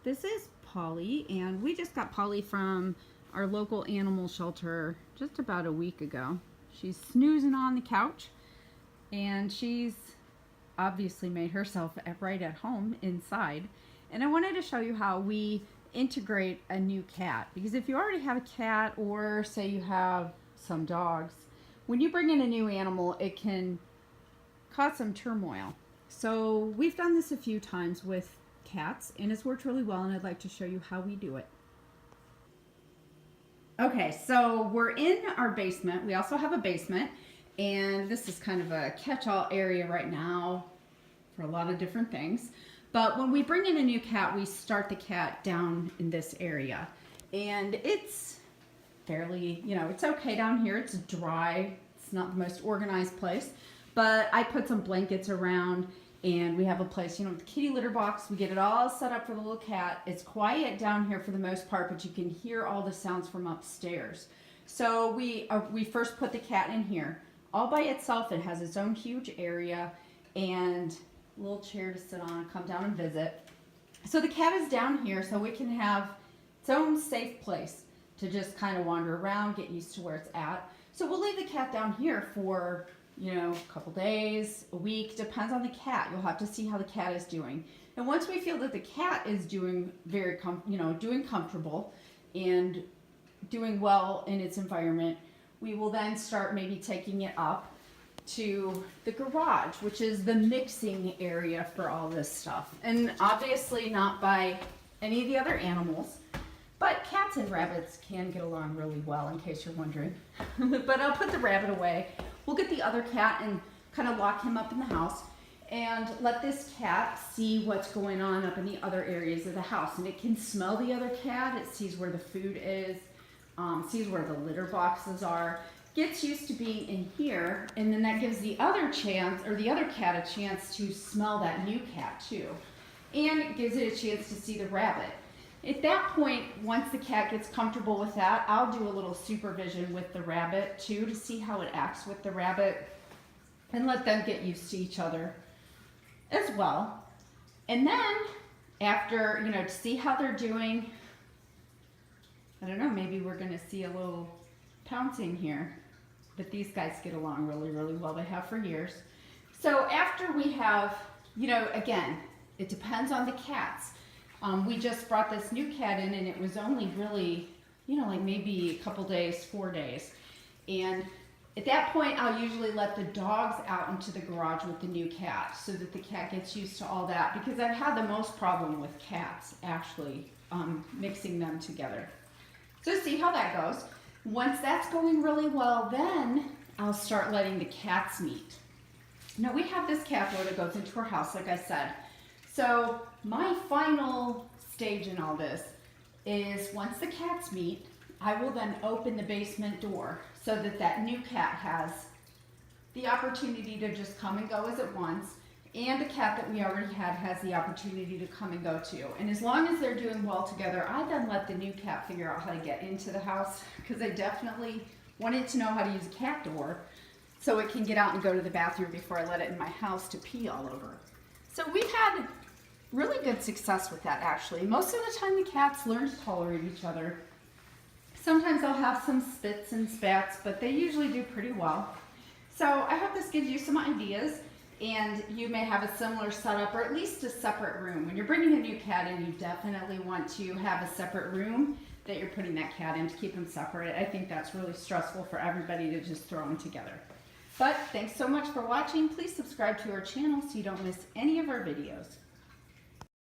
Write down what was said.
This is Polly, and we just got Polly from our local animal shelter just about a week ago. She's snoozing on the couch, and she's obviously made herself right at home inside. And I wanted to show you how we integrate a new cat, because if you already have a cat, or say you have some dogs, when you bring in a new animal, it can cause some turmoil. So we've done this a few times with cats, and it's worked really well, and I'd like to show you how we do it. Okay, so we're in our basement. We also have a basement, and this is kind of a catch-all area right now for a lot of different things. But when we bring in a new cat, we start the cat down in this area, and it's fairly, it's okay down here. It's dry. It's not the most organized place, but I put some blankets around, and we have a place, with the kitty litter box. We get it all set up for the little cat. It's quiet down here for the most part, but you can hear all the sounds from upstairs. So we first put the cat in here. All by itself, it has its own huge area and a little chair to sit on, come down and visit. So the cat is down here so it can have its own safe place to just kind of wander around, get used to where it's at. So we'll leave the cat down here for a couple days, a week, depends on the cat. You'll have to see how the cat is doing. And once we feel that the cat is doing doing comfortable and doing well in its environment, we will then start maybe taking it up to the garage, which is the mixing area for all this stuff. And obviously not by any of the other animals, but cats and rabbits can get along really well, in case you're wondering. But I'll put the rabbit away. We'll get the other cat and kind of lock him up in the house and let this cat see what's going on up in the other areas of the house. And it can smell the other cat. It sees where the food is, sees where the litter boxes are, gets used to being in here, and then that gives the other cat a chance to smell that new cat too. And it gives it a chance to see the rabbit. At that point, once the cat gets comfortable with that, I'll do a little supervision with the rabbit too to see how it acts with the rabbit and let them get used to each other as well. And then after, to see how they're doing, I don't know, maybe we're going to see a little pouncing here. But these guys get along really, really well. They have for years. So after we have, again, it depends on the cats. We just brought this new cat in, and it was only really, like maybe a couple days, 4 days. And at that point, I'll usually let the dogs out into the garage with the new cat so that the cat gets used to all that, because I've had the most problem with cats actually mixing them together. So see how that goes. Once that's going really well, then I'll start letting the cats meet. Now we have this cat door that goes into our house, like I said. So my final stage in all this is once the cats meet, I will then open the basement door so that that new cat has the opportunity to just come and go as it wants, and the cat that we already had has the opportunity to come and go too. And as long as they're doing well together, I then let the new cat figure out how to get into the house, because I definitely wanted to know how to use a cat door so it can get out and go to the bathroom before I let it in my house to pee all over. So we've had really good success with that, actually. Most of the time the cats learn to tolerate each other. Sometimes they'll have some spits and spats, but they usually do pretty well. So I hope this gives you some ideas, and you may have a similar setup, or at least a separate room. When you're bringing a new cat in, you definitely want to have a separate room that you're putting that cat in to keep them separate. I think that's really stressful for everybody to just throw them together. But thanks so much for watching. Please subscribe to our channel so you don't miss any of our videos.